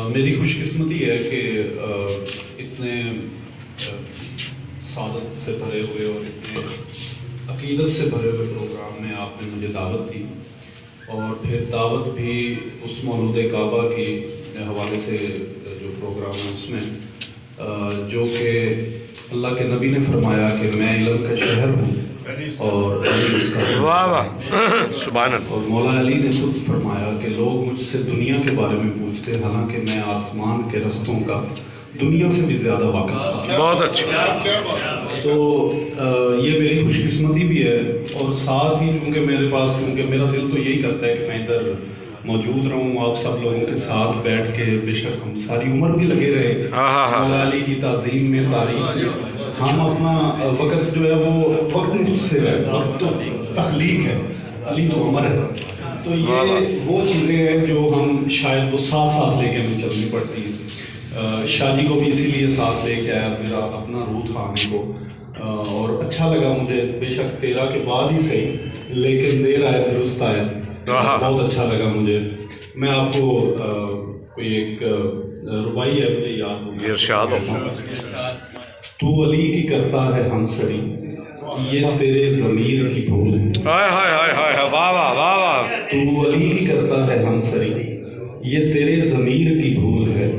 میری خوش قسمتی ہے کہ اتنے سعادت سے بھرے ہوئے اور اتنے عقیدت سے بھرے ہوئے پروگرام میں آپ نے مجھے دعوت دی، اور پھر دعوت بھی اس مولود کعبہ کی حوالے سے جو پروگرام ہے اس میں، جو کہ اللہ کے نبی نے فرمایا کہ میں علم کا شہر ہوں اور علی اس کا سبحان اللہ، اور مولا علی نے خود فرمایا کہ لوگ مجھ سے دنیا کے بارے میں پوچھتے ہیں، حالانکہ میں آسمان کے رستوں کا دنیا سے بھی زیادہ واقف ہوں۔ بہت اچھا۔ تو یہ میری خوش قسمتی بھی ہے، اور ساتھ ہی چونکہ میرے پاس، کیونکہ میرا دل تو یہی کرتا ہے کہ میں ادھر موجود رہوں آپ سب لوگوں کے ساتھ بیٹھ کے، بے شک ہم ساری عمر بھی لگے رہے مولا علی کی تعظیم میں، تعریف میں، ہم اپنا وقت جو ہے وہ وقت مفسر ہے، وقت تو تخلیق ہے، علی تو عمر ہے۔ تو یہ وہ چیزیں ہیں جو ہم شاید وہ ساتھ ساتھ لے کے ہمیں چلنی پڑتی ہیں۔ شاہ جی کو بھی اسی لیے ساتھ لے کے آیا، میرا اپنا روح تھا آنے کو، اور اچھا لگا مجھے، بے شک 13 کے بعد ہی صحیح لیکن دیر آئے درست آئے، بہت اچھا لگا مجھے۔ میں آپ کو کوئی ایک ربائی ہے مجھے یاد ہو، ارشاد ہو۔ تو علی کی کرتا ہے ہم سری، یہ تیرے ضمیر کی بھول ہے۔ ہائے ہائے ہائے ہائے، واہ واہ واہ واہ۔ تو علی کی کرتا ہے ہم سری، یہ تیرے ضمیر کی بھول ہے،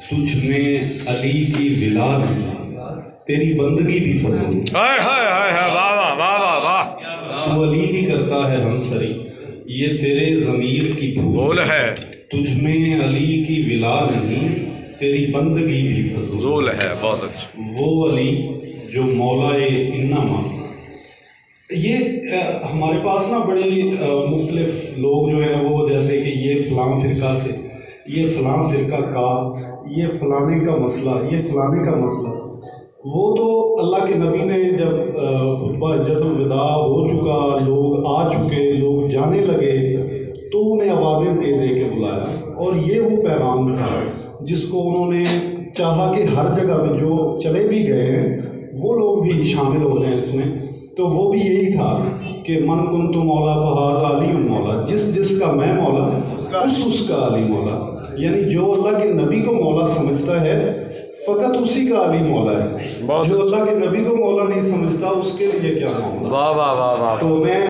تجھ میں علی کی ولا نہیں، تیری بندگی بھی فضول۔ ہائے ہائے ہائے ہائے، واہ واہ واہ واہ واہ۔ تو علی کی کرتا ہے ہم سری، یہ تیرے ضمیر کی بھول ہے، تجھ میں علی کی ولا نہیں، تیری بندگی بھی فضول ہے۔ بہت اچھا۔ وہ علی جو مولا انما، یہ ہمارے پاس نا بڑے مختلف لوگ جو ہیں وہ، جیسے کہ یہ فلاں فرقہ سے، یہ فلاں فرقہ کا، یہ فلانے کا مسئلہ، یہ فلانے کا مسئلہ، وہ تو اللہ کے نبی نے جب خطبہ حجۃ الوداع ہو چکا، لوگ آ چکے، لوگ جانے لگے، تو انہیں آوازیں دے دے کے بلایا، اور یہ وہ پیغام تھا جس کو انہوں نے چاہا کہ ہر جگہ میں جو چلے بھی گئے ہیں وہ لوگ بھی شامل ہو جائیں اس میں۔ تو وہ بھی یہی تھا کہ من کنت مولا فہذا علی مولا، جس کا میں مولا اس کا علی مولا، یعنی جو اللہ کے نبی کو مولا سمجھتا ہے فقط اسی کا علی مولا ہے، جو اللہ کے نبی کو مولا نہیں سمجھتا اس کے لیے کیا مولا۔ واہ واہ واہ واہ۔ تو میں